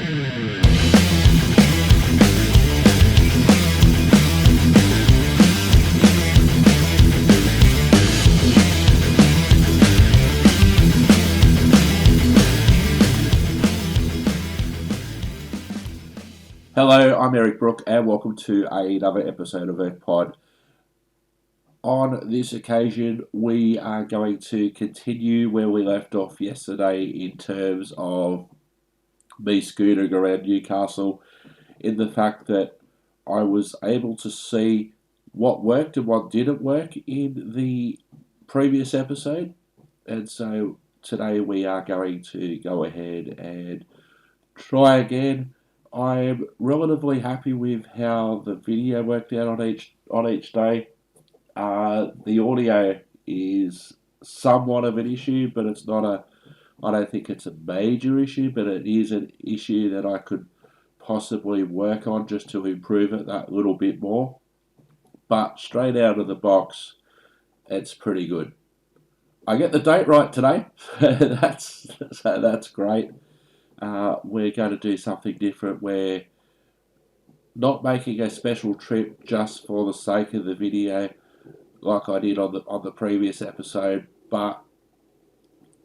Hello, I'm Eric Brook and welcome to another episode of Earth Pod. On this occasion, we are going to continue where we left off yesterday in terms of me scooting around Newcastle, in the fact that I was able to see what worked and what didn't work in the previous episode. And so today we are going to go ahead and try again. I'm relatively happy with how the video worked out on each day. The audio is somewhat of an issue, but it's not a. I don't think it's a major issue, but it is an issue that I could possibly work on just to improve it that little bit more. But straight out of the box, it's pretty good. I get the date right today. That's great. We're going to do something different. We're not making a special trip just for the sake of the video, like I did on the previous episode, but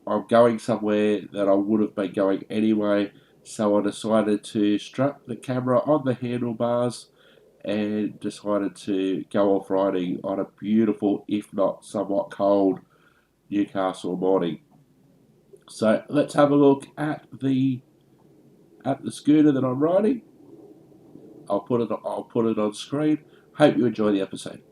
I'm going somewhere that I would have been going anyway. So I decided to strap the camera on the handlebars and decided to go off riding on a beautiful, if not somewhat cold, Newcastle morning. So let's have a look at the scooter that I'm riding. I'll put it on screen. Hope you enjoy the episode.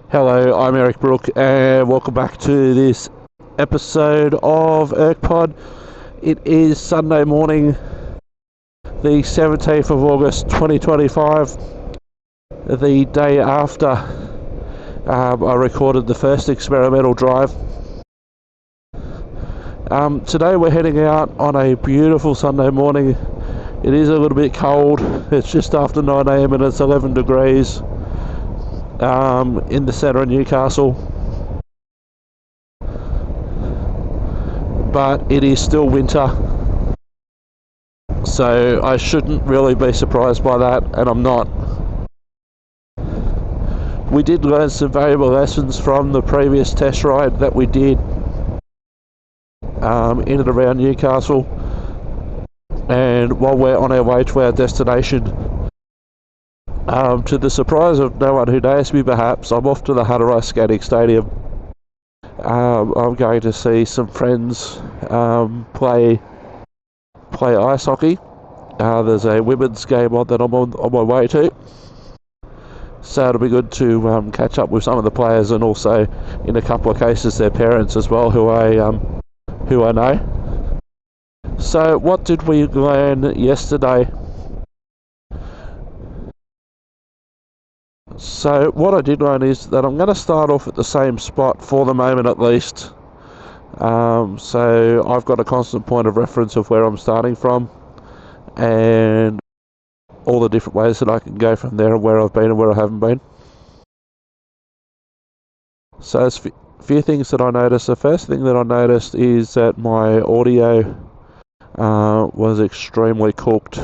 Hello, I'm Eric Brook, and welcome back to this episode of ErkPod. It is Sunday morning, the 17th of August 2025, the day after I recorded the first experimental drive. Today we're heading out on a beautiful Sunday morning. It is a little bit cold. It's just after 9 a.m. and it's 11 degrees. In the centre of Newcastle, but it is still winter, so I shouldn't really be surprised by that, and I'm not. We did learn some valuable lessons from the previous test ride that we did in and around Newcastle, and while we're on our way to our destination, to the surprise of no one who knows me perhaps, I'm off to the Hatteras Skating Stadium. I'm going to see some friends play ice hockey. There's a women's game on that I'm on my way to. So it'll be good to catch up with some of the players, and also in a couple of cases their parents as well, who I know. So what did we learn yesterday? So what I did learn is that I'm going to start off at the same spot for the moment at least. So I've got a constant point of reference of where I'm starting from, and all the different ways that I can go from there, and where I've been and where I haven't been. So there's a few things that I noticed. The first thing that I noticed is that my audio was extremely cooked.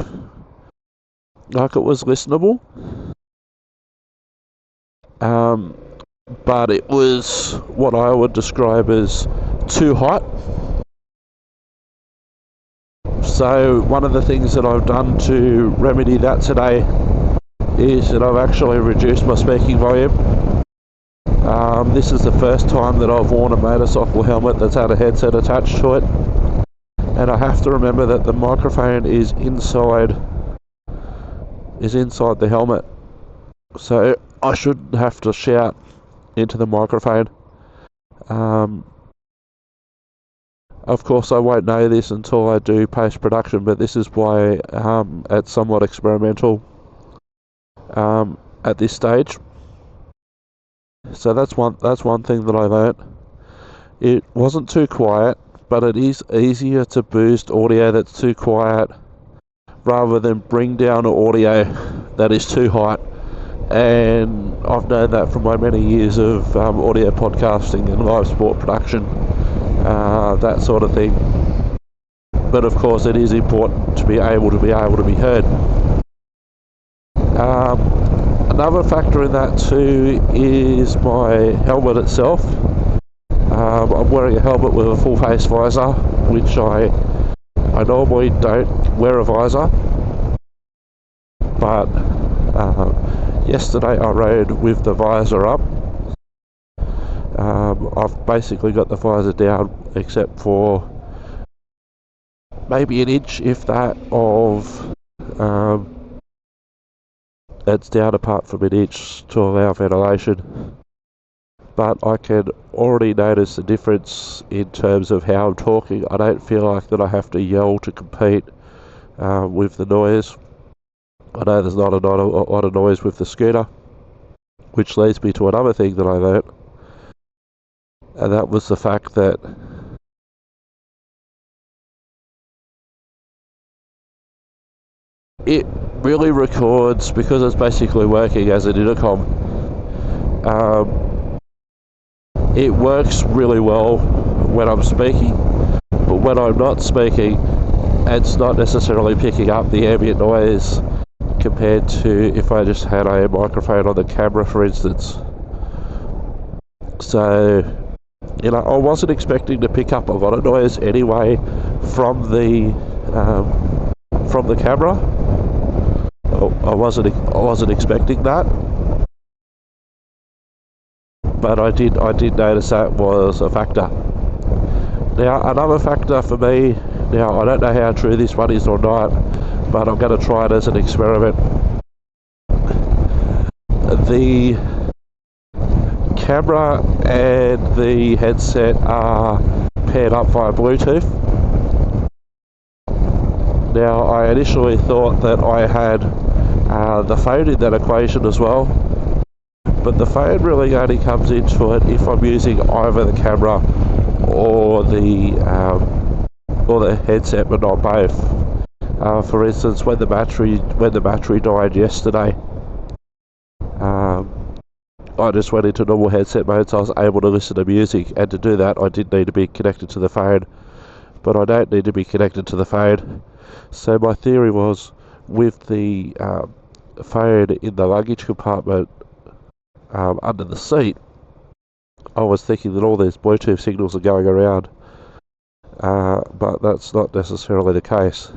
Like, it was listenable. But it was what I would describe as too hot. So one of the things that I've done to remedy that today is that I've actually reduced my speaking volume. This is the first time that I've worn a motorcycle helmet that's had a headset attached to it, and I have to remember that the microphone is inside the helmet, so I shouldn't have to shout into the microphone. Of course, I won't know this until I do post-production, but this is why it's somewhat experimental at this stage. So that's one thing that I learnt. It wasn't too quiet, but it is easier to boost audio that's too quiet rather than bring down audio that is too hot. And I've known that from my many years of audio podcasting and live sport production, that sort of thing. But of course, it is important to be able to be heard. Another factor in that too is my helmet itself. I'm wearing a helmet with a full face visor, which I normally don't wear a visor, but yesterday I rode with the visor up. I've basically got the visor down except for maybe an inch, if that, of it's down apart from an inch to allow ventilation. But I can already notice the difference in terms of how I'm talking. I don't feel like that I have to yell to compete with the noise. I know there's not a lot of noise with the scooter, which leads me to another thing that I learnt, and that was the fact that it really records, because it's basically working as an intercom. It works really well when I'm speaking, but when I'm not speaking, it's not necessarily picking up the ambient noise compared to if I just had a microphone on the camera, for instance. So, I wasn't expecting to pick up a lot of noise anyway from the camera. I wasn't expecting that, but I did notice that was a factor. Now, another factor for me, now I don't know how true this one is or not, but I'm going to try it as an experiment. The camera and the headset are paired up via Bluetooth. Now, I initially thought that I had the phone in that equation as well, but the phone really only comes into it if I'm using either the camera or the headset, but not both. For instance, when the battery died yesterday, I just went into normal headset mode, so I was able to listen to music, and to do that I did need to be connected to the phone, but I don't need to be connected to the phone. So my theory was, with the phone in the luggage compartment under the seat, I was thinking that all these Bluetooth signals are going around, but that's not necessarily the case.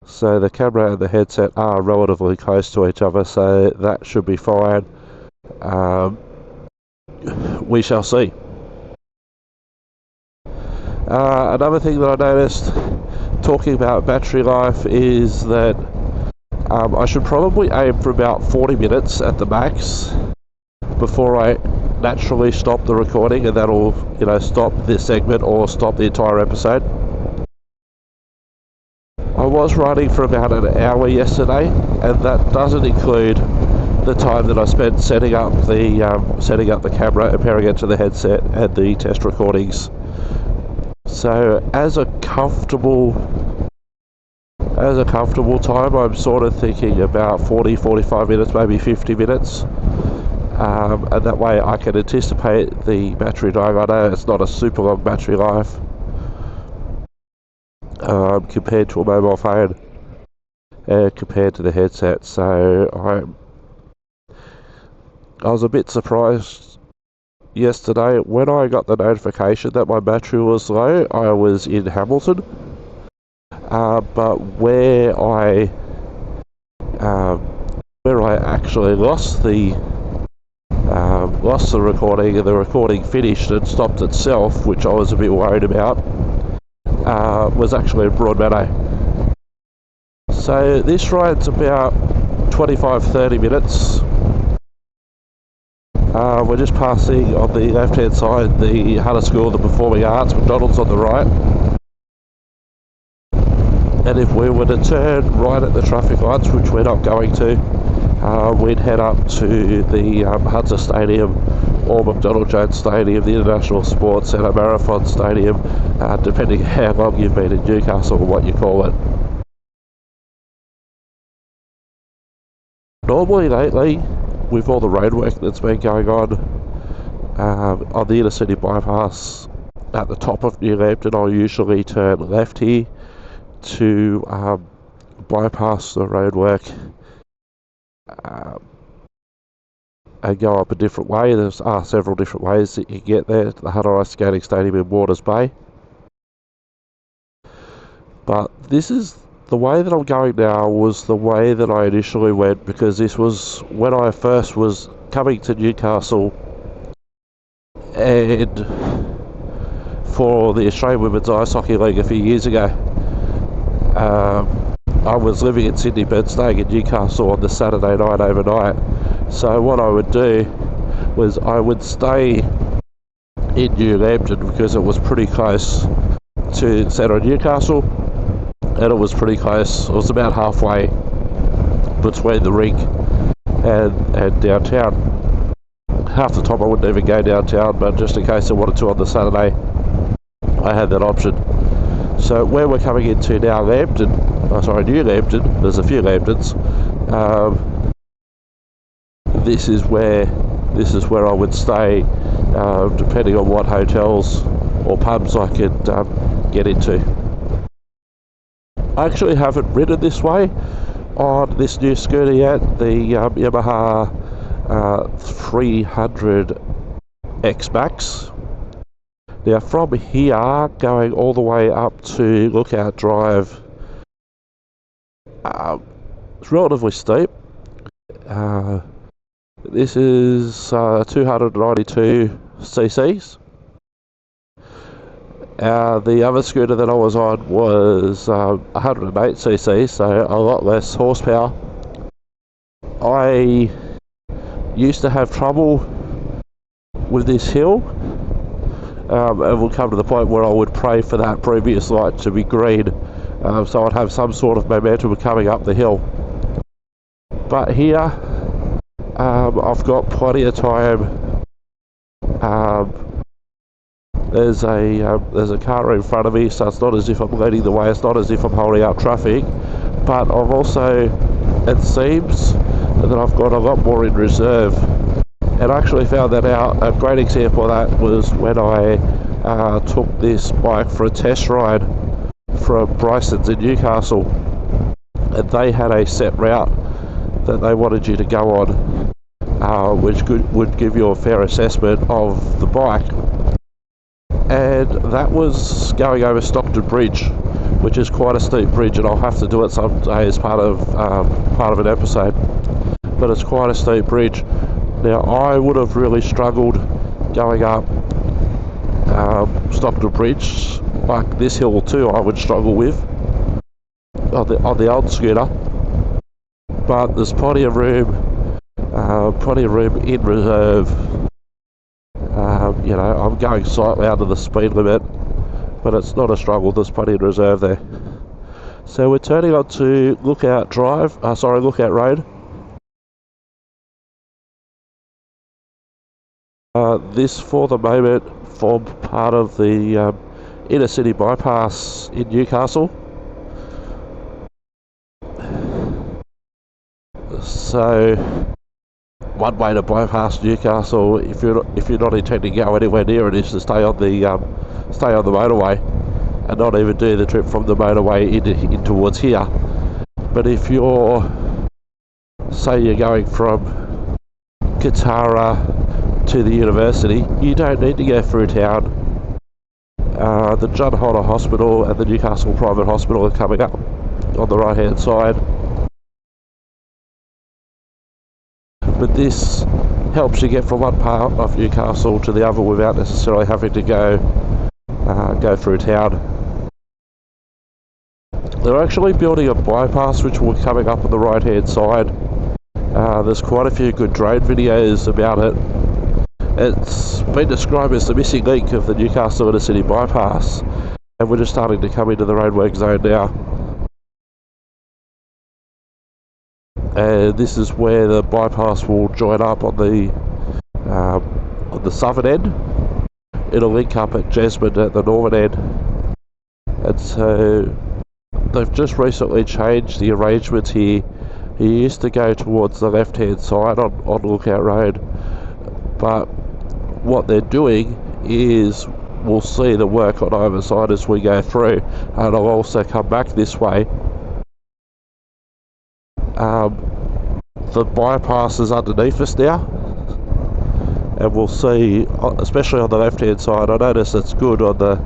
So the camera and the headset are relatively close to each other, so that should be fine. We shall see. Another thing that I noticed, talking about battery life, is that I should probably aim for about 40 minutes at the max before I naturally stop the recording, and that'll, stop this segment or stop the entire episode. I was riding for about an hour yesterday, and that doesn't include the time that I spent setting up the camera and pairing it to the headset and the test recordings. So as a comfortable time, I'm sort of thinking about 40-45 minutes, maybe 50 minutes, and that way I can anticipate the battery dying. I know it's not a super long battery life compared to a mobile phone, compared to the headset, so I was a bit surprised yesterday when I got the notification that my battery was low. I was in Hamilton, but where I actually lost the recording, and the recording finished and stopped itself, which I was a bit worried about, was actually in Broadmeadow. So this ride's about 25-30 minutes. We're just passing on the left hand side the Hunter School of the Performing Arts, McDonald's on the right. And if we were to turn right at the traffic lights, which we're not going to, we'd head up to the Hunter Stadium or McDonald Jones Stadium, the International Sports Centre, Marathon Stadium, depending how long you've been in Newcastle or what you call it. Normally lately, with all the roadwork that's been going on the inner city bypass at the top of Newhampton, I'll usually turn left here to bypass the roadwork and go up a different way. There are several different ways that you get there to the Hunter Ice Skating Stadium in Waters Bay. But this is the way that I'm going now, was the way that I initially went, because this was when I first was coming to Newcastle and for the Australian Women's Ice Hockey League a few years ago. I was living in Sydney but staying in Newcastle on the Saturday night overnight. So what I would do was I would stay in Newhampton because it was pretty close to the centre of Newcastle, and it was pretty close. It was about halfway between the rink and downtown. Half the time I wouldn't even go downtown, but just in case I wanted to on the Saturday, I had that option. So where we're coming into now, Newhampton, there's a few Lambtons. This is where I would stay, depending on what hotels or pubs I could get into. I actually haven't ridden this way on this new scooter yet, the Yamaha 300 X Max. Now from here, going all the way up to Lookout Drive, it's relatively steep. This is 292 cc's. The other scooter that I was on was 108 cc, so a lot less horsepower. I used to have trouble with this hill. And we'll come to the point where I would pray for that previous light to be green, so I'd have some sort of momentum coming up the hill. But here, I've got plenty of time. There's a car in front of me, so it's not as if I'm leading the way, it's not as if I'm holding up traffic, but I've also, it seems that I've got a lot more in reserve. And I actually found that out. A great example of that was when I took this bike for a test ride from Bryson's in Newcastle, and they had a set route that they wanted you to go on, which would give you a fair assessment of the bike. And that was going over Stockton Bridge, which is quite a steep bridge, and I'll have to do it someday as part of an episode. But it's quite a steep bridge. Now, I would have really struggled going up Stockton Bridge, like this hill too. I would struggle with on the old scooter, but there's plenty of room in reserve. I'm going slightly under the speed limit, but it's not a struggle. There's plenty in reserve there. So we're turning on to Lookout Road. This, for the moment, formed part of the inner city bypass in Newcastle. So, one way to bypass Newcastle, if you're not intending to go anywhere near it, is to stay on the motorway and not even do the trip from the motorway in towards here. But if say you're going from Katara to the university, you don't need to go through town. The John Hodder Hospital and the Newcastle Private Hospital are coming up on the right hand side. But this helps you get from one part of Newcastle to the other without necessarily having to go through town. They're actually building a bypass which will be coming up on the right hand side. There's quite a few good drone videos about it. It's been described as the missing link of the Newcastle inner city bypass, and we're just starting to come into the roadwork zone now. And this is where the bypass will join up on the southern end. It'll link up at Jesmond at the northern end. And so they've just recently changed the arrangements here. You used to go towards the left hand side on Lookout Road, but what they're doing is we'll see the work on either side as we go through, and I'll also come back this way. The bypass is underneath us now, and we'll see, especially on the left hand side. I notice it's good on the...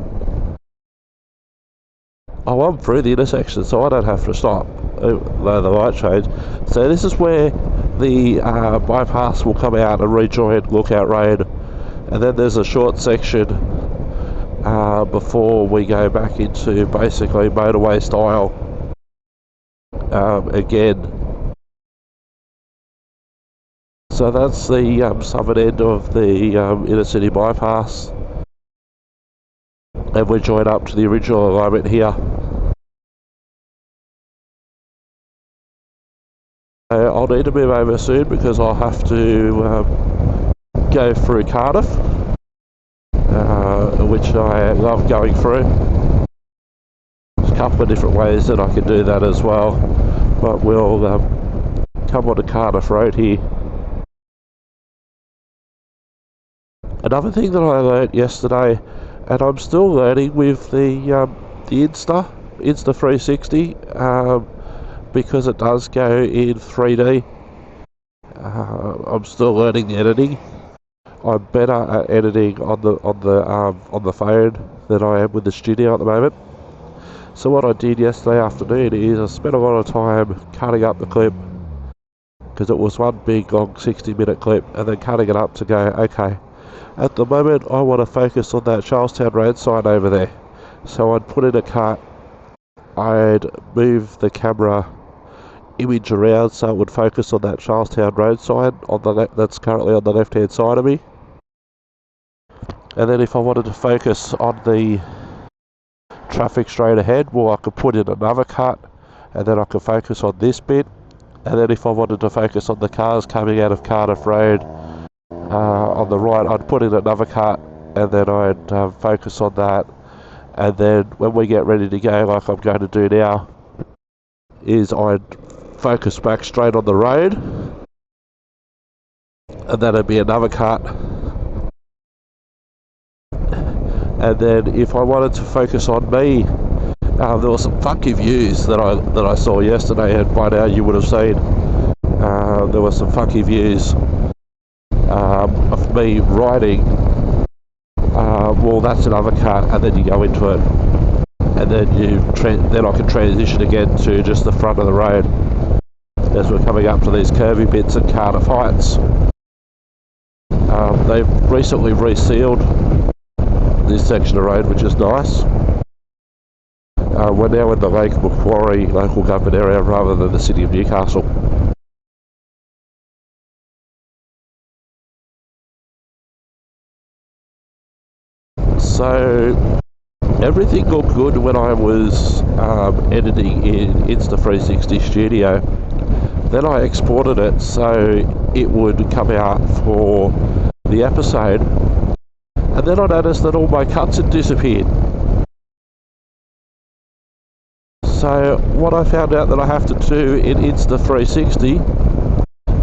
Oh, I'm through the intersection, so I don't have to stop, though the light changed. So this is where the bypass will come out and rejoin Lookout Road, and then there's a short section before we go back into basically motorway style again. So that's the southern end of the inner city bypass, and we join up to the original alignment here. I'll need to move over soon because I'll have to go through Cardiff, which I love going through. There's a couple of different ways that I can do that as well, but we'll come on to Cardiff Road here. Another thing that I learnt yesterday, and I'm still learning with the Insta360, because it does go in 3D. I'm still learning the editing. I'm better at editing on the phone than I am with the studio at the moment. So what I did yesterday afternoon is I spent a lot of time cutting up the clip, because it was one big long 60-minute clip, and then cutting it up to go, okay, at the moment I want to focus on that Charlestown Road sign over there. So I'd put in a cut, I'd move the camera image around so it would focus on that Charlestown Road sign on the that's currently on the left hand side of me. And then if I wanted to focus on the traffic straight ahead, well, I could put in another cut, and then I could focus on this bit. And then if I wanted to focus on the cars coming out of Cardiff Road on the right, I'd put in another cut, and then I'd focus on that. And then when we get ready to go, like I'm going to do now, is I'd focus back straight on the road, and then it'd be another cut. And then if I wanted to focus on me, there were some funky views that I saw yesterday, and by now you would have seen. There were some funky views of me riding. Well, that's another cut, and then you go into it, and then then I can transition again to just the front of the road as we're coming up to these curvy bits at Cardiff Heights. They've recently resealed this section of road, which is nice. We're now in the Lake Macquarie local government area rather than the city of Newcastle. So everything looked good when I was editing in Insta360 Studio. Then I exported it so it would come out for the episode, and then I noticed that all my cuts had disappeared. So what I found out that I have to do in Insta360,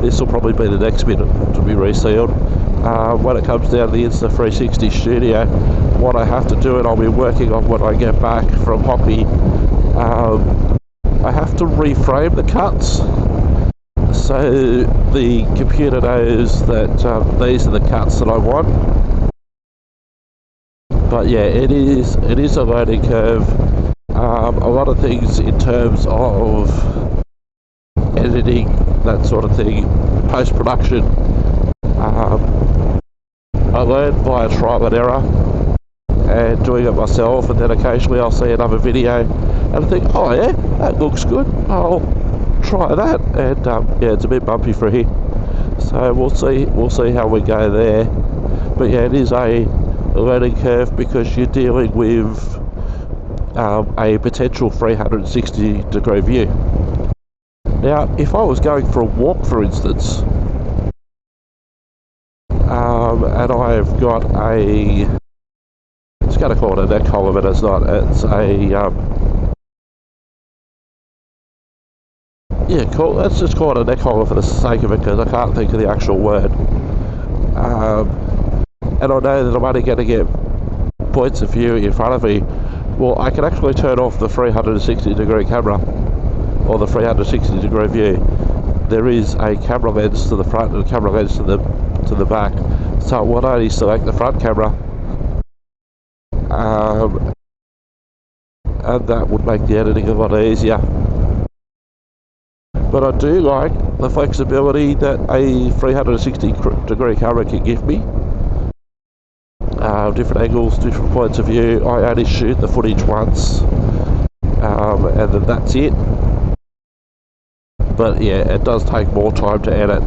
this will probably be the next bit to be resealed, when it comes down to the Insta360 Studio, what I have to do, and I'll be working on when I get back from hockey, I have to reframe the cuts so the computer knows that these are the cuts that I want. But yeah, it is a learning curve. A lot of things in terms of editing, that sort of thing, post-production, I learned by trial and error and doing it myself, and then occasionally I'll see another video and I think, oh yeah, that looks good, I'll try that, and yeah, it's a bit bumpy for here, so we'll see how we go there. But yeah, it is a learning curve because you're dealing with a potential 360 degree view. Now, if I was going for a walk, for instance, and I've got a, it's going to call it a neck collar, but it's not, it's a, yeah, cool, let's just call it a neck collar for the sake of it, because I can't think of the actual word. And I know that I'm only going to get points of view in front of me. Well, I can actually turn off the 360 degree camera, or the 360 degree view. There is a camera lens to the front and a camera lens to the back, so I would only select the front camera, and that would make the editing a lot easier. But I do like the flexibility that a 360 degree camera can give me. Different angles, different points of view. I only shoot the footage once, and then that's it. But yeah, it does take more time to edit.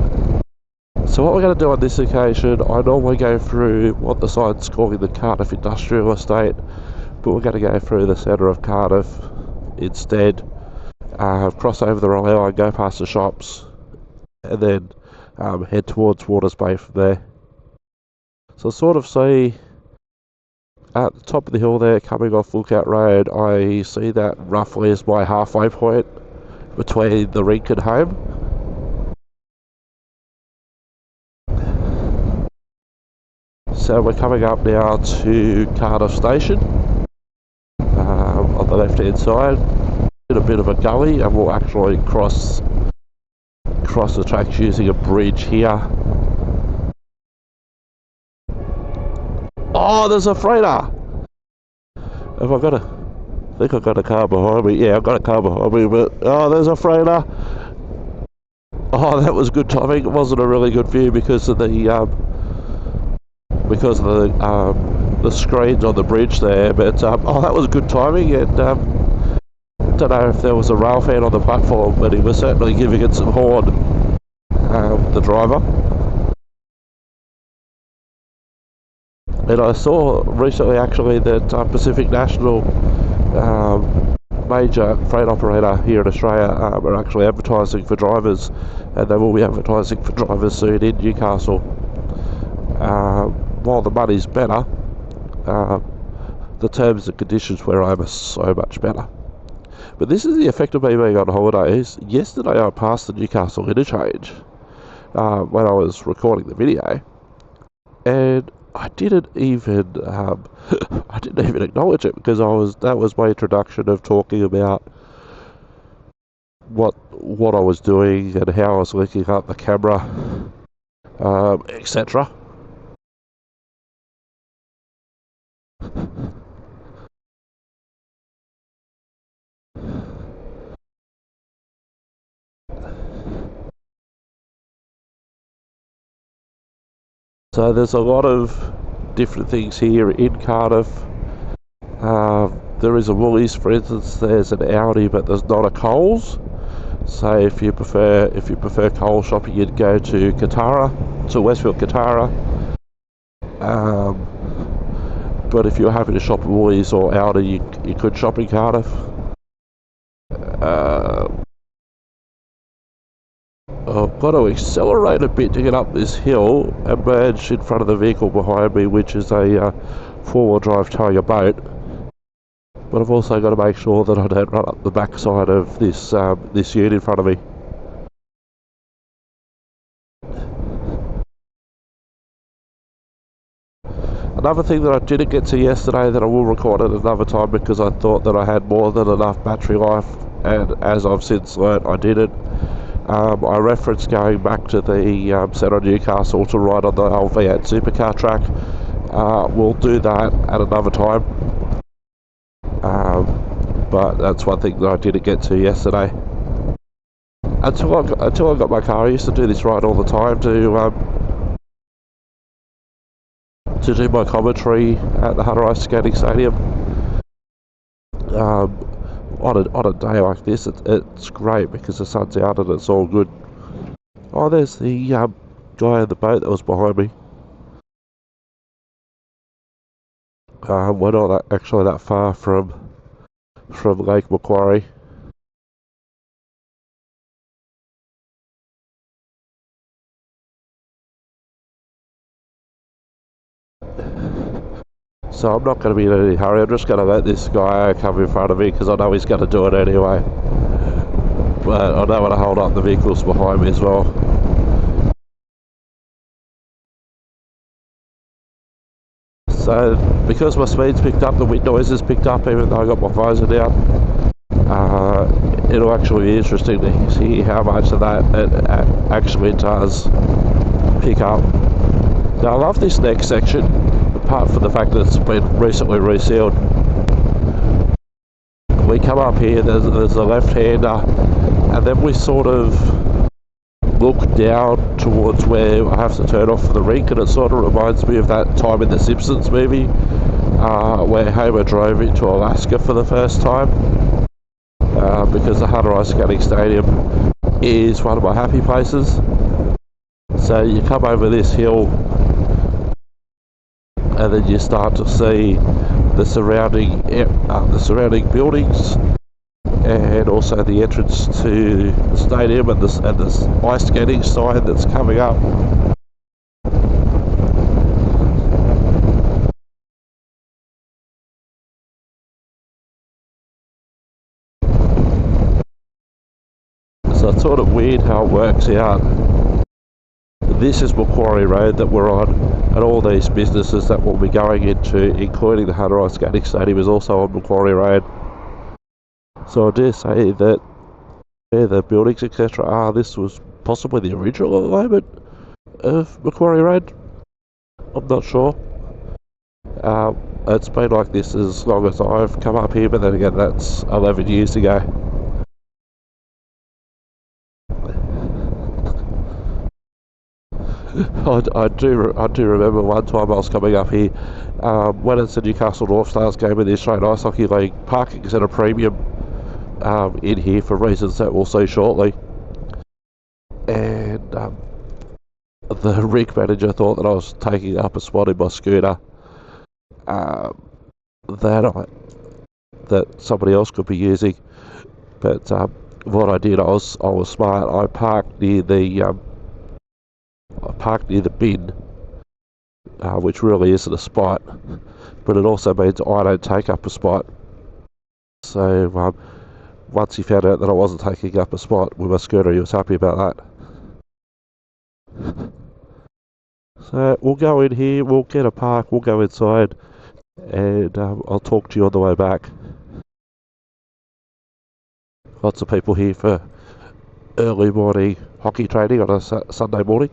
So what we're going to do on this occasion, I normally go through what the sign's calling the Cardiff Industrial Estate, but we're going to go through the centre of Cardiff instead, cross over the rail line, go past the shops, and then head towards Waters Bay from there. So sort of see at the top of the hill there, coming off Lookout Road, I see that roughly as my halfway point between the rink and home. So we're coming up now to Cardiff Station, on the left hand side, in a bit of a gully, and we'll actually cross the tracks using a bridge here. Oh, there's a freighter! Have I got I think I've got a car behind me. Yeah, I've got a car behind me, but oh, there's a freighter! Oh, that was good timing. It wasn't a really good view because of the screens on the bridge there, but oh, that was good timing, and don't know if there was a rail fan on the platform, but he was certainly giving it some horn, the driver. And I saw recently actually that Pacific National, major freight operator here in Australia, are actually advertising for drivers, and they will be advertising for drivers soon in Newcastle. While the money's better, the terms and conditions where I am are so much better. But this is the effect of me being on holidays. Yesterday I passed the Newcastle interchange when I was recording the video, and I didn't even I didn't even acknowledge it, because that was my introduction of talking about what I was doing and how I was linking up the camera, etc. So there's a lot of different things here in Cardiff. There is a Woolies, for instance. There's an Audi, but there's not a Coles. So if you prefer Coles shopping, you'd go to Westfield Katara. But if you're happy to shop at Woolies or Audi, you could shop in Cardiff. I've got to accelerate a bit to get up this hill and merge in front of the vehicle behind me, which is a four-wheel drive towing a boat. But I've also got to make sure that I don't run up the backside of this ute in front of me. Another thing that I didn't get to yesterday that I will record at another time, because I thought that I had more than enough battery life, and as I've since learnt, I didn't. I referenced going back to the Centre Newcastle to ride on the old V8 supercar track. We'll do that at another time. But that's one thing that I didn't get to yesterday. Until I got my car, I used to do this ride all the time to do my commentary at the Hunter Ice Skating Stadium. On a day like this, it's great because the sun's out and it's all good. Oh, there's the guy in the boat that was behind me. We're not actually that far from Lake Macquarie. So I'm not going to be in any hurry. I'm just going to let this guy come in front of me, because I know he's going to do it anyway. But I don't want to hold up the vehicles behind me as well. So because my speed's picked up, the wind noise has picked up, even though I got my visor down. It'll actually be interesting to see how much of that it actually does pick up. Now I love this next section, apart from the fact that it's been recently resealed. We come up here, there's a left-hander, and then we sort of look down towards where I have to turn off for the rink, and it sort of reminds me of that time in the Simpsons movie where Homer drove into Alaska for the first time, because the Hunter Ice Skating Stadium is one of my happy places. So you come over this hill, and then you start to see the surrounding buildings, and also the entrance to the stadium, and this ice skating sign that's coming up. So it's sort of weird how it works out. This is Macquarie Road that we're on, and all these businesses that we'll be going into, including the Hunter Ice Skating Stadium, is also on Macquarie Road. So I dare say that where the buildings etc. are, this was possibly the original alignment of Macquarie Road. I'm not sure. It's been like this as long as I've come up here, but then again, that's 11 years ago. I do remember one time I was coming up here when it's the Newcastle North Stars game in the Australian Ice Hockey League. Parking's at a premium in here for reasons that we'll see shortly, and the rig manager thought that I was taking up a spot in my scooter, that somebody else could be using. But what I did, I was smart. I parked near the bin, which really isn't a spot, but it also means I don't take up a spot. So once he found out that I wasn't taking up a spot with my scooter, he was happy about that. So we'll go in here, we'll get a park, we'll go inside, and I'll talk to you on the way back. Lots of people here for early morning hockey training on a Sunday morning.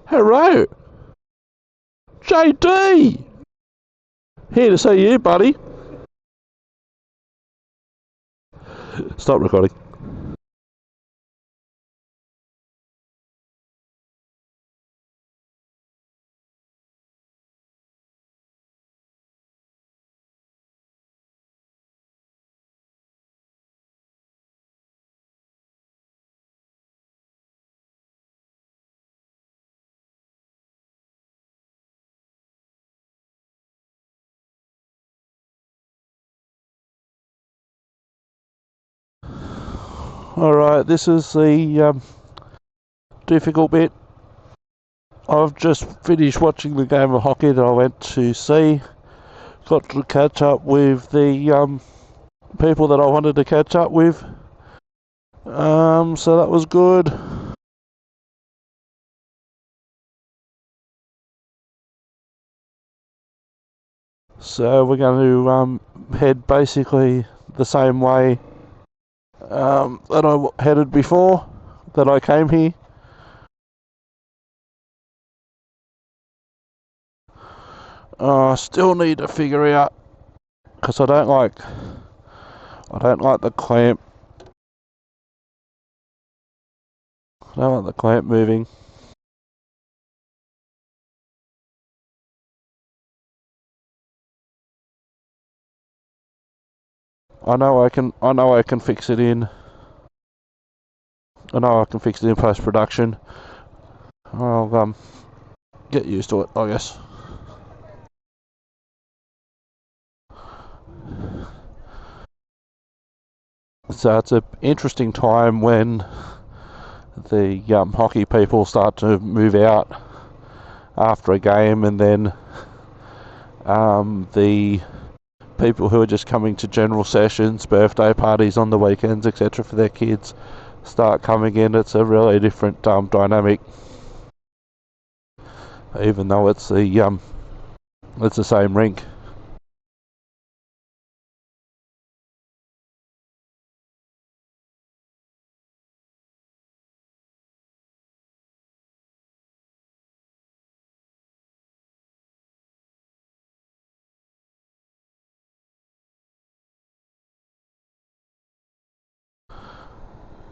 Hello! JD! Here to see you, buddy. Stop recording. Alright, this is the difficult bit. I've just finished watching the game of hockey that I went to see. Got to catch up with the people that I wanted to catch up with. So that was good. So we're going to head basically the same way that I headed before, that I came here. I still need to figure out, because I don't like the clamp. I don't like the clamp moving. I know I can fix it in. I know I can fix it in post-production. I'll get used to it, I guess. So it's an interesting time when the hockey people start to move out after a game, and then the people who are just coming to general sessions, birthday parties on the weekends, etc. for their kids start coming in. It's a really different dynamic, even though it's the same rink.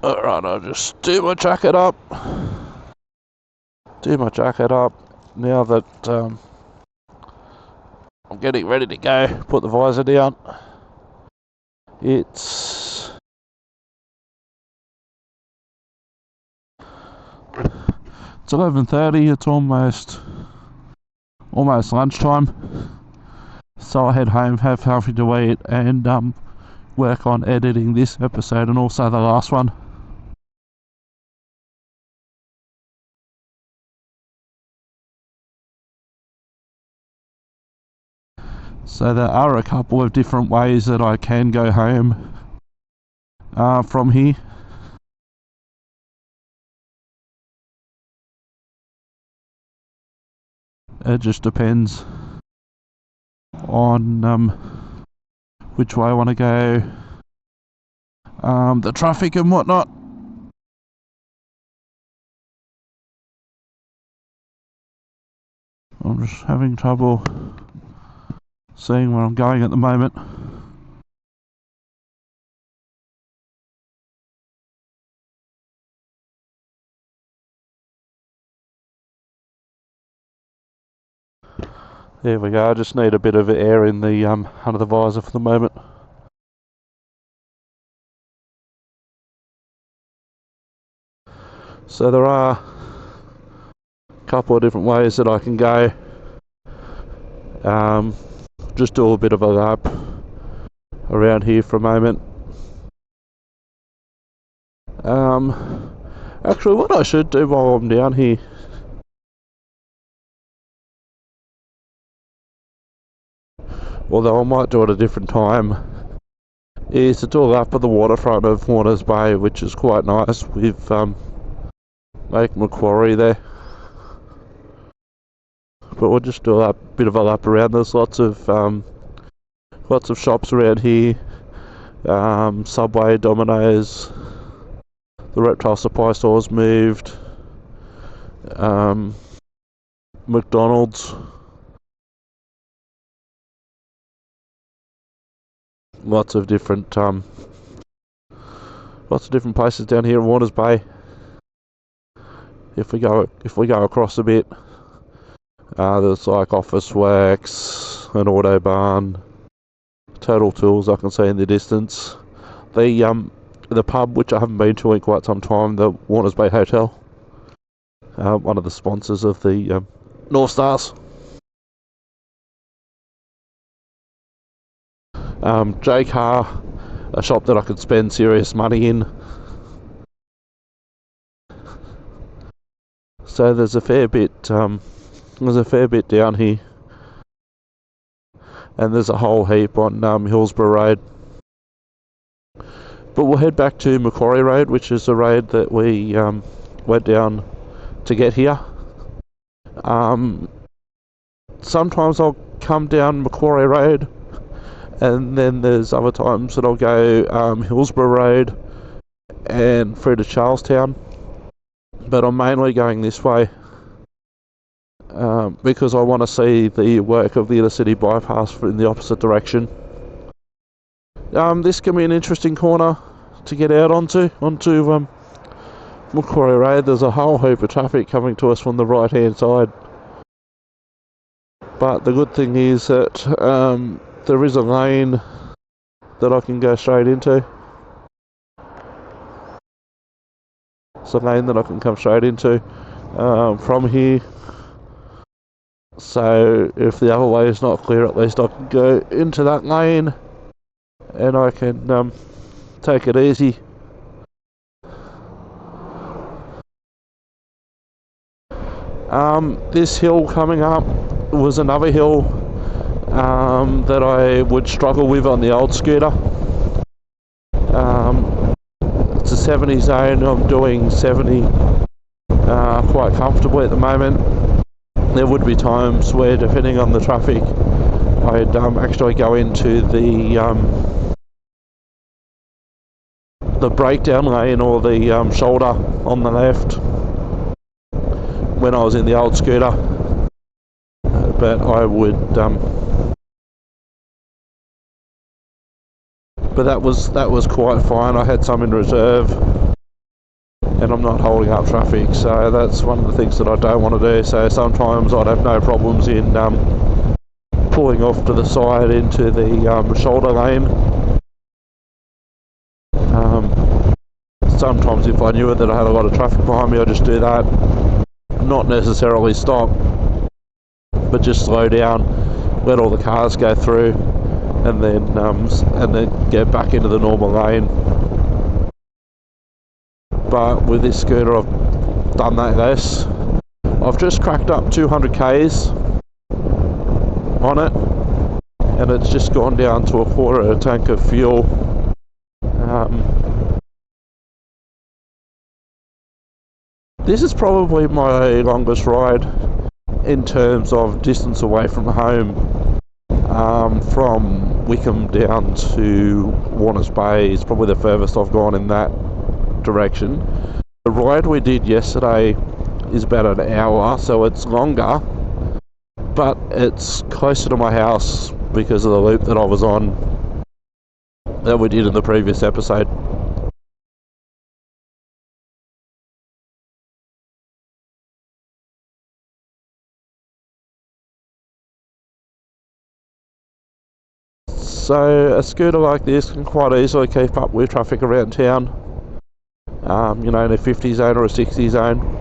Alright, I'll just do my jacket up. Now that I'm getting ready to go. Put the visor down. It's 11:30. It's almost lunchtime. So I head home, have something to eat, and work on editing this episode and also the last one. So there are a couple of different ways that I can go home from here. It just depends on which way I want to go, the traffic and whatnot. I'm just having trouble seeing where I'm going at the moment. There we go. I just need a bit of air in the under the visor for the moment. So there are a couple of different ways that I can go. Just do a bit of a lap around here for a moment. Actually, what I should do while I'm down here, although I might do it at a different time, is to do a lap of the waterfront of Warners Bay, which is quite nice with Lake Macquarie there. But we'll just do a bit of a lap around. There's lots of shops around here, Subway, Domino's, the reptile supply store's moved, McDonald's. Lots of different places down here in Warners Bay. If we go across a bit, there's like Officeworks, an auto barn, Total Tools I can see in the distance. The pub, which I haven't been to in quite some time, the Warners Bay Hotel, one of the sponsors of the North Stars. J-Car, a shop that I could spend serious money in. So there's a fair bit down here, and there's a whole heap on Hillsborough Road. But we'll head back to Macquarie Road, which is the road that we went down to get here. Sometimes I'll come down Macquarie Road, and then there's other times that I'll go Hillsborough Road and through to Charlestown. But I'm mainly going this way because I want to see the work of the inner city bypass in the opposite direction. This can be an interesting corner to get out onto Macquarie Road. There's a whole heap of traffic coming to us from the right hand side. But the good thing is that there is a lane that I can go straight into. It's a lane that I can come straight into from here. So if the other way is not clear, at least I can go into that lane and I can take it easy. This hill coming up was another hill that I would struggle with on the old scooter. It's a 70 zone. I'm doing 70 quite comfortably at the moment. There would be times where, depending on the traffic, I'd actually go into the breakdown lane or the shoulder on the left when I was in the old scooter. But I would but that was quite fine. I had some in reserve and I'm not holding up traffic, so that's one of the things that I don't want to do. So sometimes I'd have no problems in pulling off to the side into the shoulder lane. Sometimes if I knew that I had a lot of traffic behind me, I'd just do that. Not necessarily stop, but just slow down, let all the cars go through, and then get back into the normal lane. But with this scooter, I've done that less. I've just cracked up 200 k's on it, and it's just gone down to a quarter of a tank of fuel. This is probably my longest ride in terms of distance away from home. From Wickham down to Warners Bay is probably the furthest I've gone in that direction. The ride we did yesterday is about an hour, so it's longer, but it's closer to my house because of the loop that I was on that we did in the previous episode. So a scooter like this can quite easily keep up with traffic around town. you know, in a 50 zone or a 60 zone.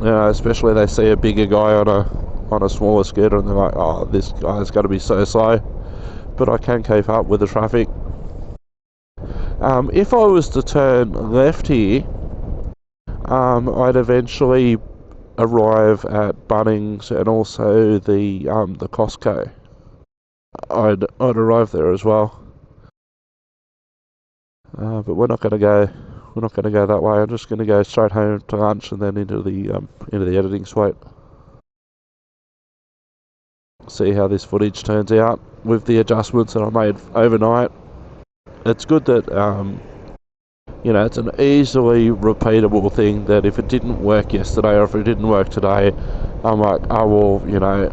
You know, especially they see a bigger guy on a smaller scooter and they're like, oh, this guy's got to be so slow. But I can keep up with the traffic. If I was to turn left here, I'd eventually arrive at Bunnings and also the Costco. I'd arrive there as well. But we're not going to go. We're not going to go that way. I'm just going to go straight home to lunch and then into the editing suite. See how this footage turns out with the adjustments that I made overnight. It's good that you know, it's an easily repeatable thing that if it didn't work yesterday or if it didn't work today, I'm like, oh well, you know,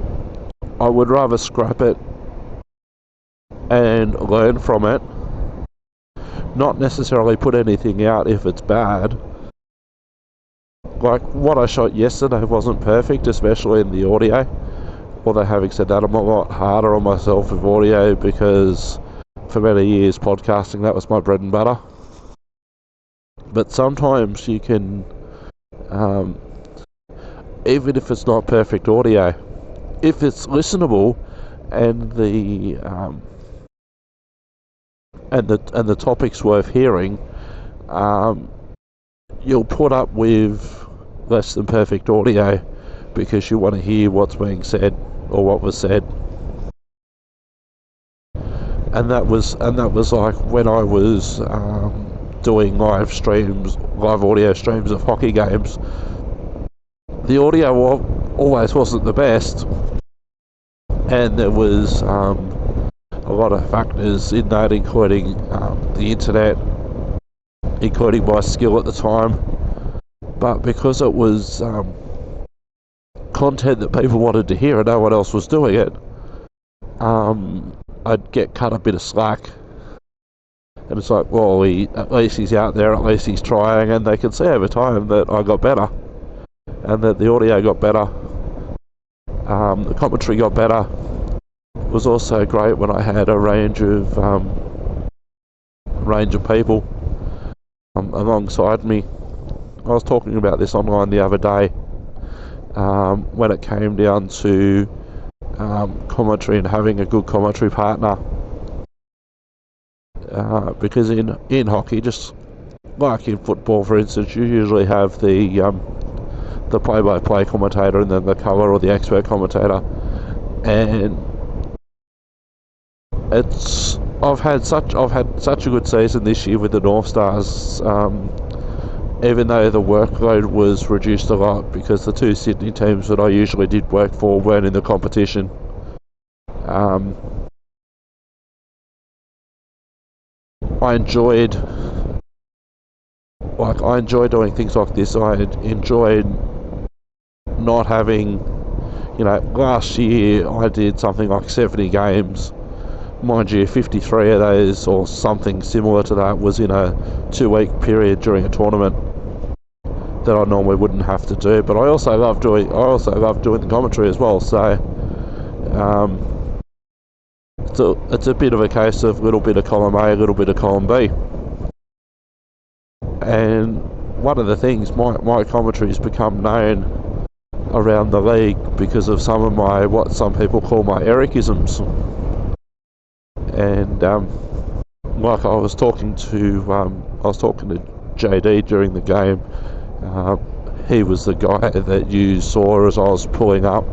I would rather scrap it and learn from it, not necessarily put anything out if it's bad. Like what I shot yesterday wasn't perfect, especially in the audio. Although having said that, I'm a lot harder on myself with audio because for many years podcasting, that was my bread and butter. But sometimes you can, even if it's not perfect audio, if it's listenable and the topic's worth hearing, you'll put up with less than perfect audio because you want to hear what's being said or what was said. And that was like when I was doing live audio streams of hockey games. The audio always wasn't the best, and there was a lot of factors in that, including the internet, including my skill at the time. But because it was content that people wanted to hear and no one else was doing it, I'd get cut a bit of slack. And it's like, well, at least he's out there, at least he's trying, and they can see over time that I got better, and that the audio got better, the commentary got better. It was also great when I had a range of people alongside me. I was talking about this online the other day, when it came down to commentary and having a good commentary partner. Because in hockey, just like in football, for instance, you usually have the play-by-play commentator and then the colour or the expert commentator, and I've had such a good season this year with the North Stars, even though the workload was reduced a lot because the two Sydney teams that I usually did work for weren't in the competition. I enjoyed doing things like this. I enjoyed not having, you know, last year I did something like 70 games. Mind you, 53 of those or something similar to that was in a 2-week period during a tournament that I normally wouldn't have to do. But I also love doing the commentary as well. So it's a bit of a case of a little bit of column A, a little bit of column B. And one of the things, my commentary's become known around the league because of some of my, what some people call my Ericisms. And like I was talking to JD during the game. He was the guy that you saw as I was pulling up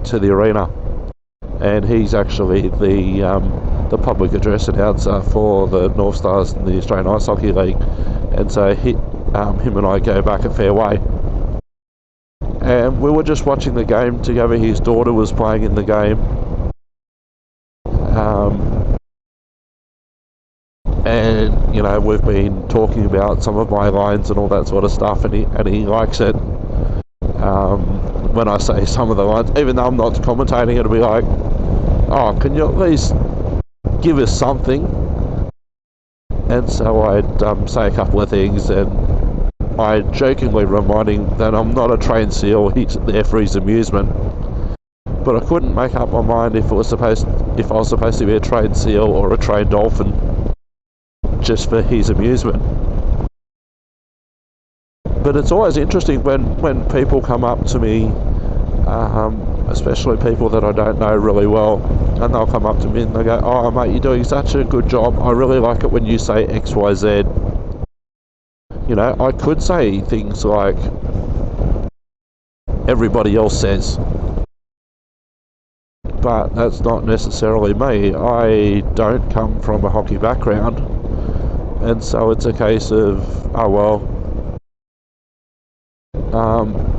to the arena, and he's actually the public address announcer for the North Stars in the Australian Ice Hockey League, and so him and I go back a fair way. And we were just watching the game together. His daughter was playing in the game, and you know, we've been talking about some of my lines and all that sort of stuff, and he likes it. When I say some of the lines, even though I'm not commentating, it'll be like, oh, can you at least give us something? And so I'd say a couple of things, and I jokingly remind him that I'm not a trained SEAL, he's there for his amusement. but I couldn't make up my mind if I was supposed to be a trained seal or a trained dolphin, just for his amusement. But it's always interesting when people come up to me, especially people that I don't know really well, and they'll come up to me and they go, "Oh mate, you're doing such a good job. I really like it when you say XYZ." You know, I could say things like everybody else says, but that's not necessarily me. I don't come from a hockey background, and so it's a case of, oh well,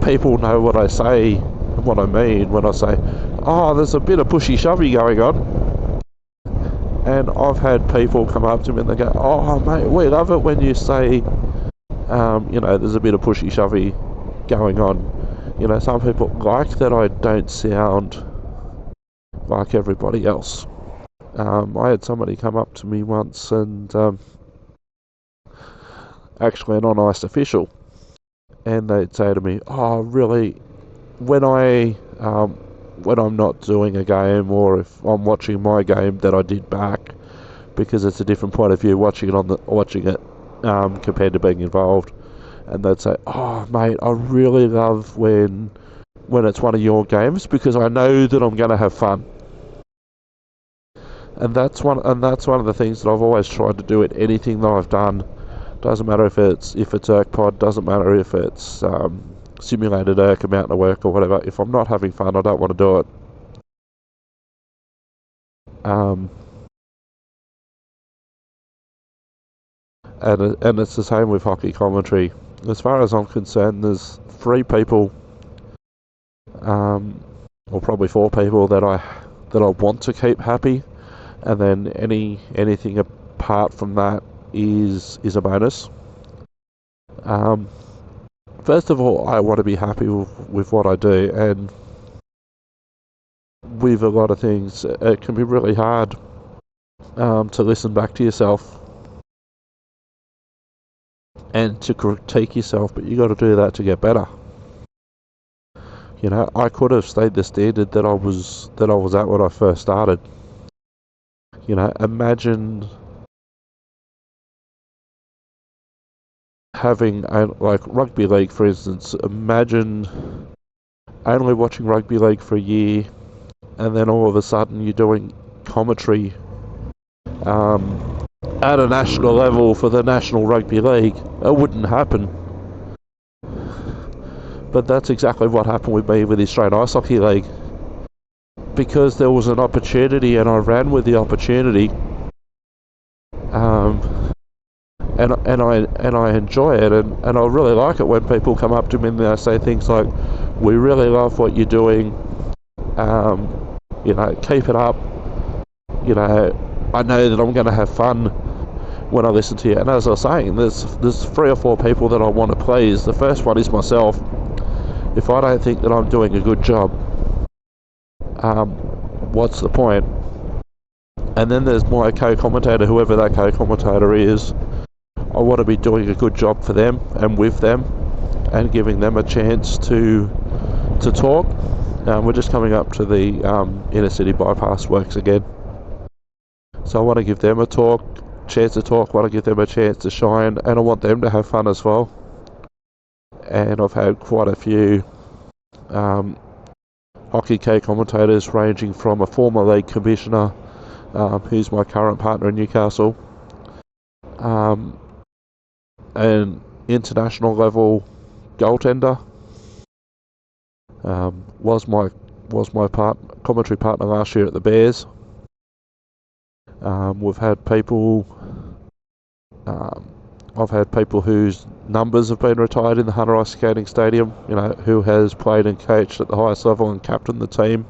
people know what I say and what I mean when I say, "Oh, there's a bit of pushy-shovey going on." And I've had people come up to me and they go, "Oh mate, we love it when you say, you know, there's a bit of pushy-shovey going on." You know, some people like that I don't sound like everybody else. I had somebody come up to me once and actually an on-ice official, and they'd say to me, "Oh, really, when I'm not doing a game, or if I'm watching my game that I did back, because it's a different point of view watching it compared to being involved." And they'd say, "Oh mate, I really love when it's one of your games, because I know that I'm going to have fun." And that's one of the things that I've always tried to do at anything that I've done. Doesn't matter if it's ERC-Pod, doesn't matter if it's simulated ERC, amount of work or whatever. If I'm not having fun, I don't want to do it. And it's the same with hockey commentary. As far as I'm concerned, there's 3 people, or probably 4 people that I want to keep happy, and then anything apart from that is a bonus. First of all, I want to be happy with what I do, and with a lot of things, it can be really hard to listen back to yourself and to critique yourself, but you got to do that to get better. You know, I could have stayed the standard that I was at when I first started. You know, imagine having like rugby league, for instance. Imagine only watching rugby league for a year, and then all of a sudden you're doing commentary at a national level for the National Rugby League. It wouldn't happen. But that's exactly what happened with me with the Australian Ice Hockey League. Because there was an opportunity and I ran with the opportunity, and I enjoy it, and I really like it when people come up to me and they say things like, "We really love what you're doing, you know, keep it up, you know, I know that I'm going to have fun when I listen to you." And as I was saying, there's 3 or 4 people that I want to please. The first one is myself. If I don't think that I'm doing a good job, what's the point? And then there's my co-commentator, whoever that co-commentator is. I want to be doing a good job for them and with them, and giving them a chance to talk. We're just coming up to the inner city bypass works again, so I want to give them a chance to talk. I want to give them a chance to shine, and I want them to have fun as well. And I've had quite a few hockey co-commentators, ranging from a former league commissioner, who's my current partner in Newcastle, an international level goaltender, was my commentary partner last year at the Bears. We've had people. I've had people whose numbers have been retired in the Hunter Ice Skating Stadium, you know, who has played and coached at the highest level and captained the team.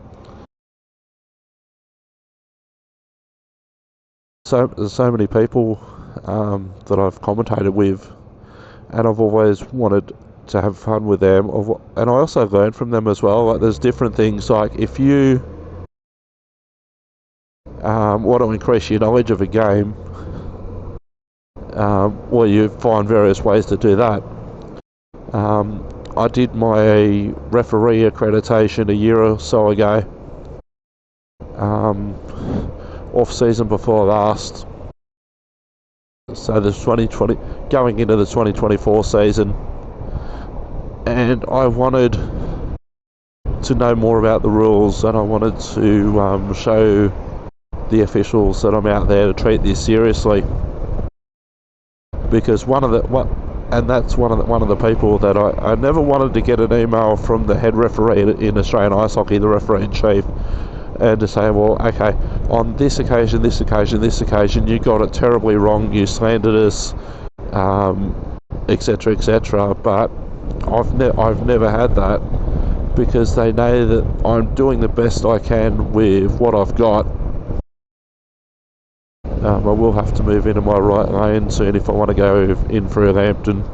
So there's so many people that I've commentated with, and I've always wanted to have fun with them, and I also learn from them as well. Like, there's different things, like if you want to increase your knowledge of a game, well, you find various ways to do that. I did my referee accreditation a year or so ago, off season before last. So the 2020 going into the 2024 season, and I wanted to know more about the rules, and I wanted to show the officials that I'm out there to treat this seriously, because one of the people that I never wanted to get an email from the head referee in Australian ice hockey, the referee in chief, and to say, well, okay, on this occasion, you got it terribly wrong, you slandered us, etc., etc. But I've never had that, because they know that I'm doing the best I can with what I've got. I will have to move into my right lane soon if I want to go in through Lambton.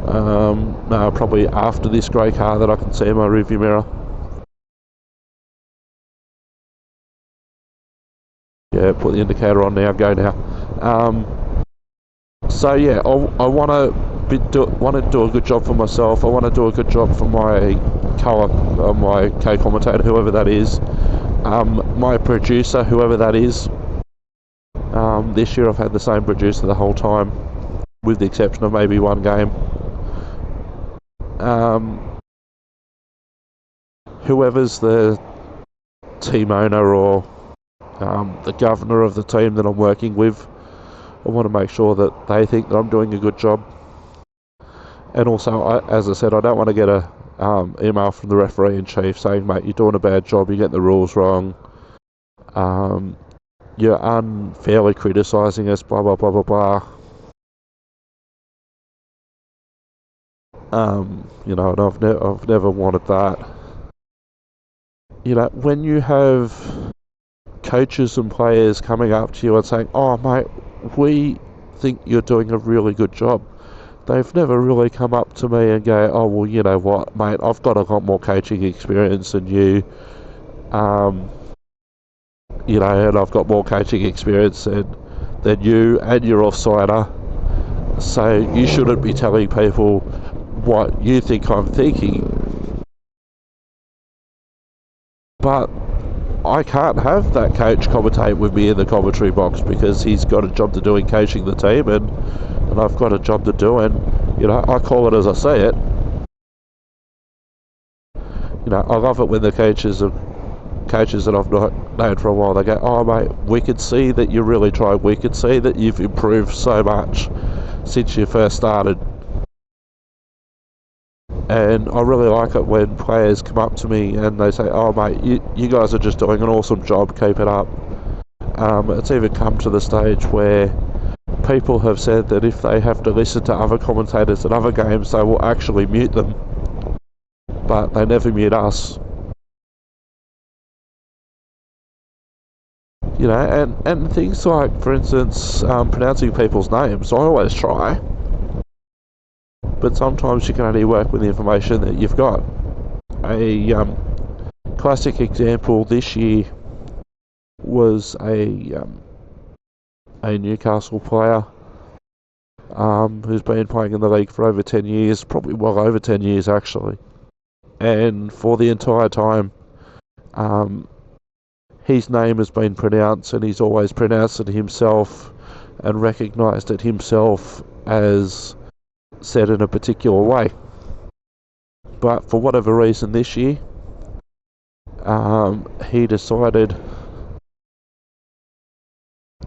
No, probably after this grey car that I can see in my rearview mirror. Yeah, put the indicator on now, go now. So yeah, I want to do a good job for myself. I want to do a good job for my my co-commentator, whoever that is, my producer, whoever that is. This year I've had the same producer the whole time, with the exception of maybe one game. Whoever's the team owner or the governor of the team that I'm working with, I want to make sure that they think that I'm doing a good job. And also, as I said, I don't want to get a email from the referee in chief saying, mate, you're doing a bad job, you get the rules wrong, you're unfairly criticising us, blah blah blah blah blah. You know, and I've never wanted that. You know, when you have coaches and players coming up to you and saying, oh mate, we think you're doing a really good job, they've never really come up to me and go, oh well, you know what mate, I've got a lot more coaching experience than you, you know, and I've got more coaching experience than you, and you're offsider, so you shouldn't be telling people what you think I'm thinking. But I can't have that coach commentate with me in the commentary box, because he's got a job to do in coaching the team, and I've got a job to do, and you know, I call it as I say it. You know, I love it when the coaches that I've not known for a while, they go, oh mate, we could see that you really tried, we could see that you've improved so much since you first started. And I really like it when players come up to me and they say, oh mate, you guys are just doing an awesome job, keep it up. It's even come to the stage where people have said that if they have to listen to other commentators at other games, they will actually mute them, but they never mute us. You know, and things like, for instance, pronouncing people's names, I always try, but sometimes you can only work with the information that you've got. A classic example this year was a Newcastle player who's been playing in the league for over 10 years, probably well over 10 years actually, and for the entire time his name has been pronounced, and he's always pronounced it himself and recognised it himself as said in a particular way. But for whatever reason this year, he decided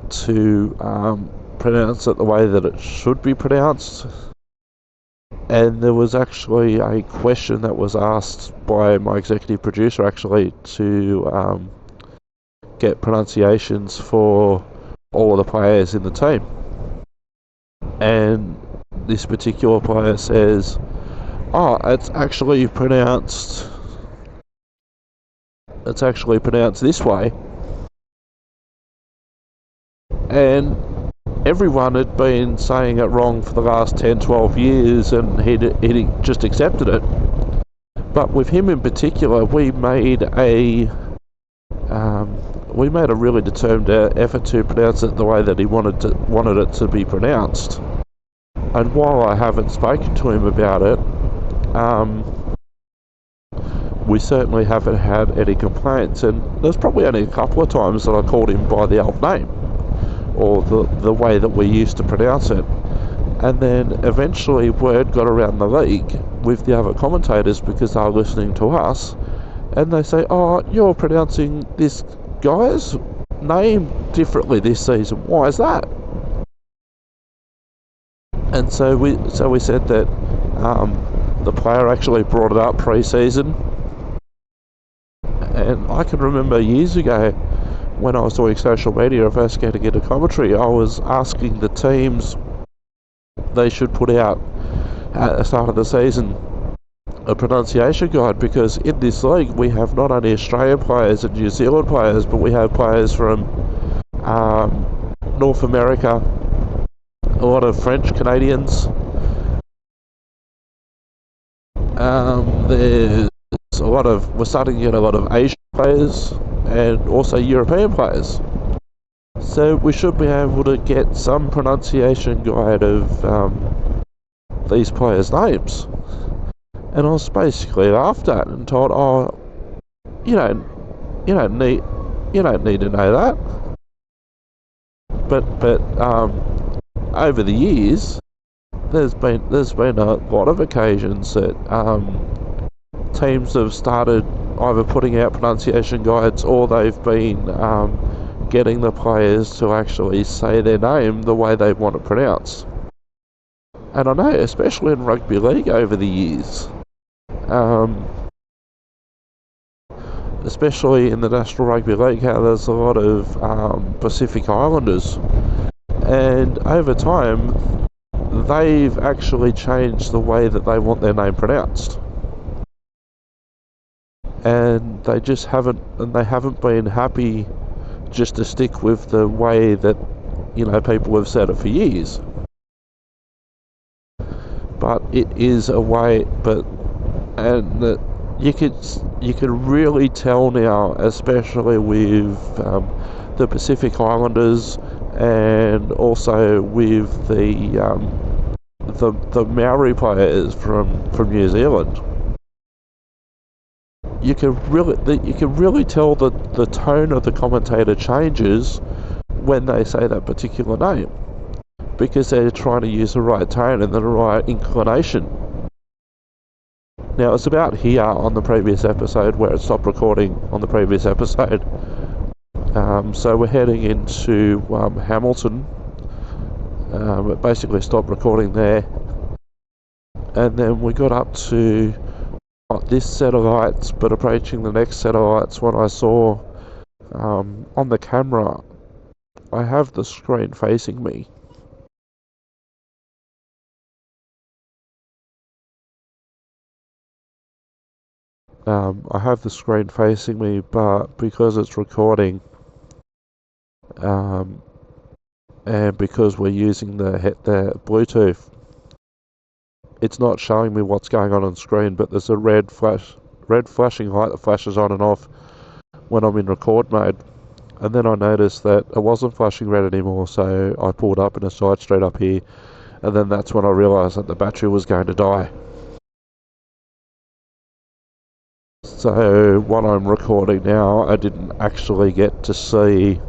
to pronounce it the way that it should be pronounced. And there was actually a question that was asked by my executive producer actually to get pronunciations for all of the players in the team. And this particular player says, oh, it's actually pronounced this way. And everyone had been saying it wrong for the last 10-12 years, and he just accepted it. But with him in particular, we made a really determined effort to pronounce it the way that he wanted it to be pronounced. And while I haven't spoken to him about it, we certainly haven't had any complaints, and there's probably only a couple of times that I called him by the old name, or the way that we used to pronounce it. And then eventually word got around the league with the other commentators because they were listening to us, and they say, "Oh, you're pronouncing this guy's name differently this season. Why is that?" And so we said that the player actually brought it up pre-season. And I can remember years ago when I was doing social media, first getting into commentary, I was asking the teams they should put out at the start of the season a pronunciation guide, because in this league we have not only Australian players and New Zealand players, but we have players from North America, a lot of French Canadians. There's we're starting to get a lot of Asian players and also European players. So we should be able to get some pronunciation guide of these players' names. And I was basically laughed at and told, "Oh, you don't need to know that." But over the years, there's been a lot of occasions that teams have started either putting out pronunciation guides, or they've been getting the players to actually say their name the way they want it pronounced. And I know, especially in rugby league over the years, especially in the National Rugby League, how there's a lot of Pacific Islanders, and over time they've actually changed the way that they want their name pronounced, and they haven't been happy just to stick with the way that people have said it for years. But it is a way, and you could really tell now, especially with the Pacific Islanders, and also with the Maori players from New Zealand. You can really tell that the tone of the commentator changes when they say that particular name, because they're trying to use the right tone and the right inclination. Now, it's about here on the previous episode where it stopped recording on the previous episode. So we're heading into Hamilton. It basically stopped recording there, and then we got up to not this set of lights, but approaching the next set of lights, when I saw on the camera, I have the screen facing me. I have the screen facing me, but because it's recording, and because we're using the Bluetooth, it's not showing me what's going on screen, but there's a red flashing light that flashes on and off when I'm in record mode. And then I noticed that it wasn't flashing red anymore, so I pulled up in a side street up here, and then that's when I realised that the battery was going to die. So what I'm recording now, I didn't actually get to see,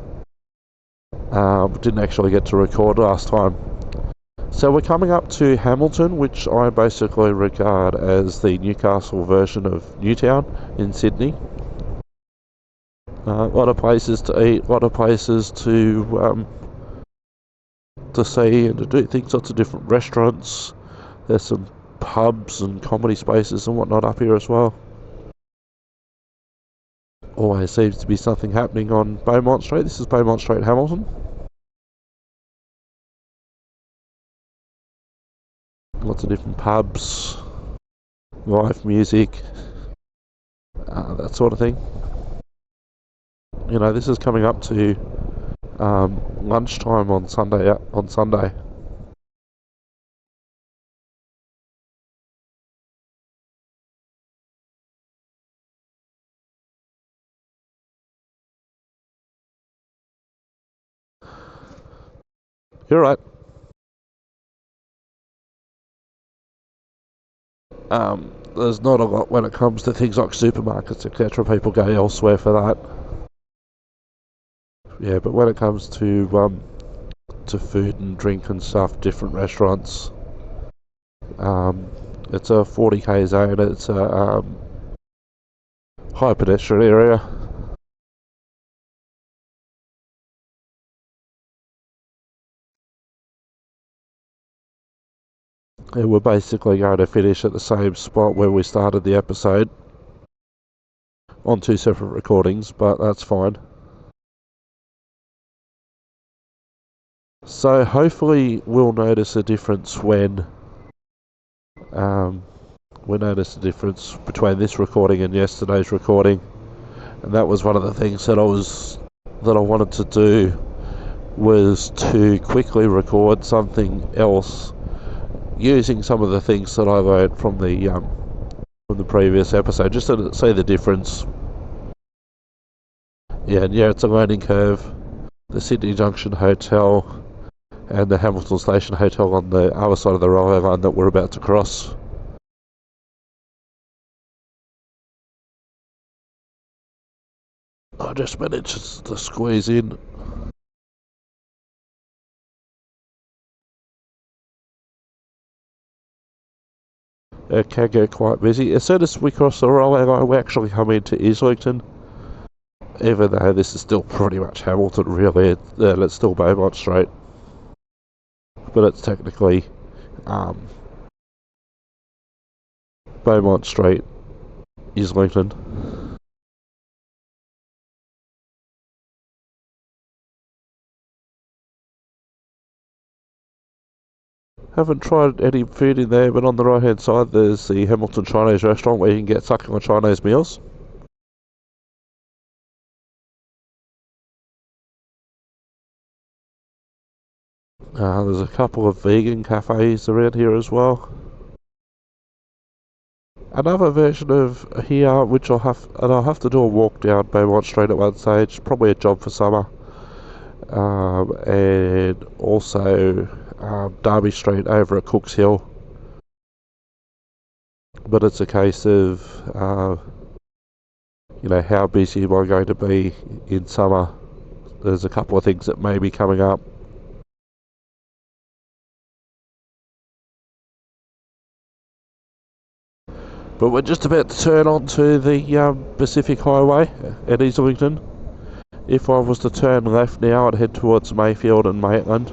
didn't actually get to record last time. So we're coming up to Hamilton, which I basically regard as the Newcastle version of Newtown in Sydney. A lot of places to eat, a lot of places to see and to do things, lots of different restaurants. There's some pubs and comedy spaces and whatnot up here as well. Always seems to be something happening on Beaumont Street. This is Beaumont Street, Hamilton. Lots of different pubs, live music, that sort of thing. This is coming up to lunchtime on Sunday. You're right. there's not a lot when it comes to things like supermarkets, etc. People go elsewhere for that. Yeah, but when it comes to food and drink and stuff, different restaurants, it's a 40k zone. It's a high pedestrian area. And we're basically going to finish at the same spot where we started the episode on 2 separate recordings, but that's fine. So hopefully we'll notice a difference when we noticed the difference between this recording and yesterday's recording, and that was one of the things that I wanted to do, was to quickly record something else using some of the things that I learned from the previous episode, just to see the difference. Yeah, it's a learning curve. The Sydney Junction Hotel and the Hamilton Station Hotel on the other side of the railway line that we're about to cross. I just managed to squeeze in. It can get quite busy. As soon as we cross the railway line, we actually come into Islington. Even though this is still pretty much Hamilton, really. It's still Beaumont Street. But it's technically Beaumont Street, Islington. Haven't tried any food in there, but on the right hand side there's the Hamilton Chinese restaurant where you can get succulent Chinese meals. There's a couple of vegan cafes around here as well. Another version of here, which I'll have to do a walk down Beaumont Street at one stage, probably a job for summer. And also Derby Street over at Cooks Hill. But it's a case of, how busy am I going to be in summer? There's a couple of things that may be coming up. But we're just about to turn onto the Pacific Highway at Islington. If I was to turn left now, I'd head towards Mayfield and Maitland.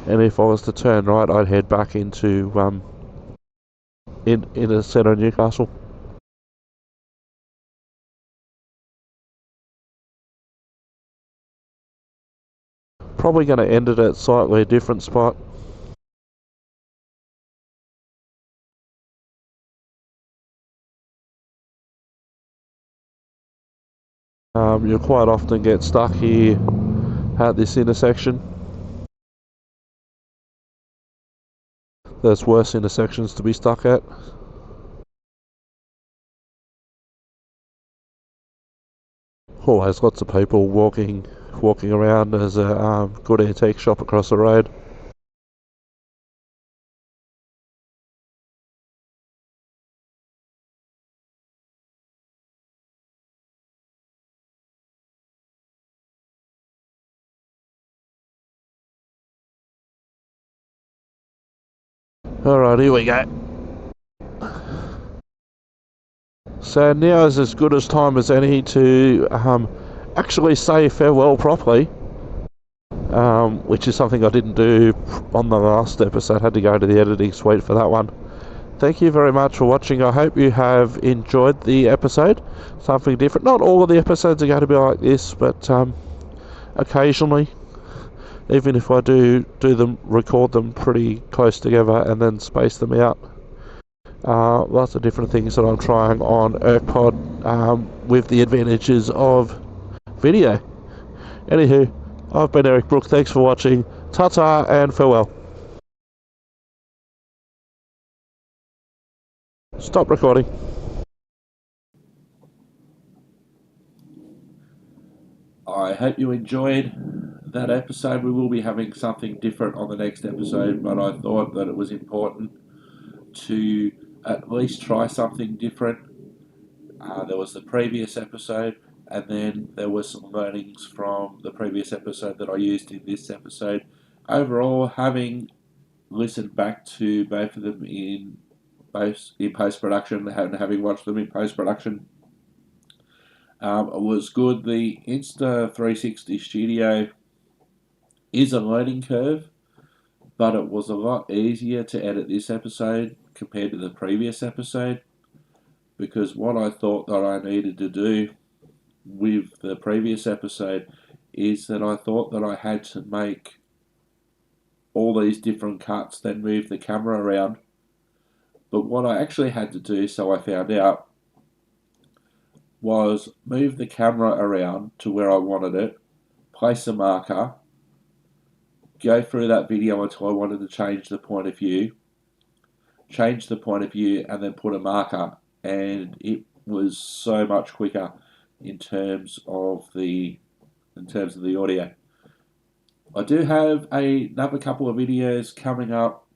And if I was to turn right, I'd head back into in the centre of Newcastle. Probably going to end it at slightly a different spot. You'll quite often get stuck here at this intersection. There's worse intersections to be stuck at. Always lots of people walking around. There's a good antique shop across the road. Alright, here we go. So now is as good a time as any to actually say farewell properly, which is something I didn't do on the last episode. I had to go to the editing suite for that one. Thank you very much for watching. I hope you have enjoyed the episode. Something different. Not all of the episodes are going to be like this, but occasionally, even if I do them, record them pretty close together and then space them out. Lots of different things that I'm trying on EricPod with the advantages of video. Anywho, I've been Eric Brook. Thanks for watching. Ta-ta and farewell. Stop recording. I hope you enjoyed that episode. We will be having something different on the next episode, but I thought that it was important to at least try something different. There was the previous episode, and then there were some learnings from the previous episode that I used in this episode. Overall, having listened back to both of them in post production and having watched them in post production, was good. The Insta360 Studio is a learning curve, but it was a lot easier to edit this episode compared to the previous episode, because what I thought that I needed to do with the previous episode is that I thought that I had to make all these different cuts, then move the camera around. But what I actually had to do, so I found out, was move the camera around to where I wanted it, place a marker, go through that video until I wanted to change the point of view, and then put a marker. And it was so much quicker in terms of the audio. I do have another couple of videos coming up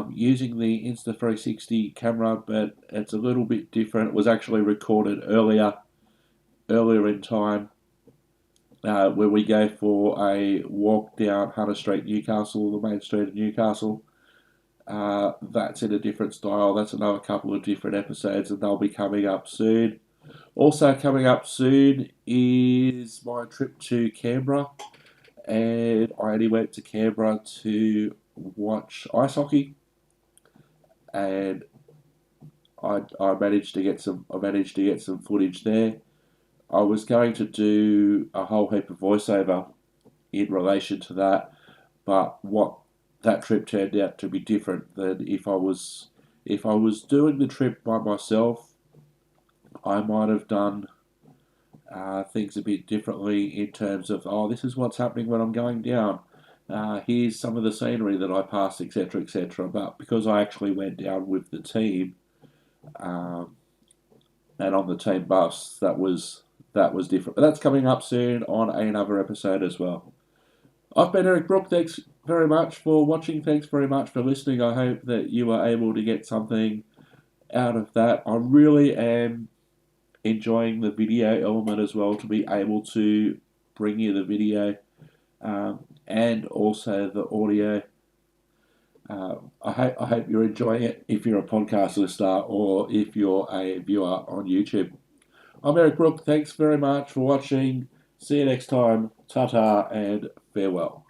using the Insta360 camera, but it's a little bit different. It was actually recorded earlier in time, where we go for a walk down Hunter Street, Newcastle, the main street of Newcastle. That's in a different style. That's another couple of different episodes, and they'll be coming up soon. Also coming up soon is my trip to Canberra, and I only went to Canberra to watch ice hockey, and I managed to get some footage there. I was going to do a whole heap of voiceover in relation to that, but what that trip turned out to be different than if I was doing the trip by myself. I might have done things a bit differently in terms of, this is what's happening when I'm going down. Here's some of the scenery that I passed, etc., etc. But because I actually went down with the team, and on the team bus, that was different. But that's coming up soon on another episode as well. I've been Eric Brook. Thanks very much for watching. Thanks very much for listening. I hope that you were able to get something out of that. I really am enjoying the video element as well, to be able to bring you the video and also the audio. I hope you're enjoying it if you're a podcast listener or if you're a viewer on YouTube. I'm Eric Brook. Thanks very much for watching. See you next time. Ta-ta and farewell.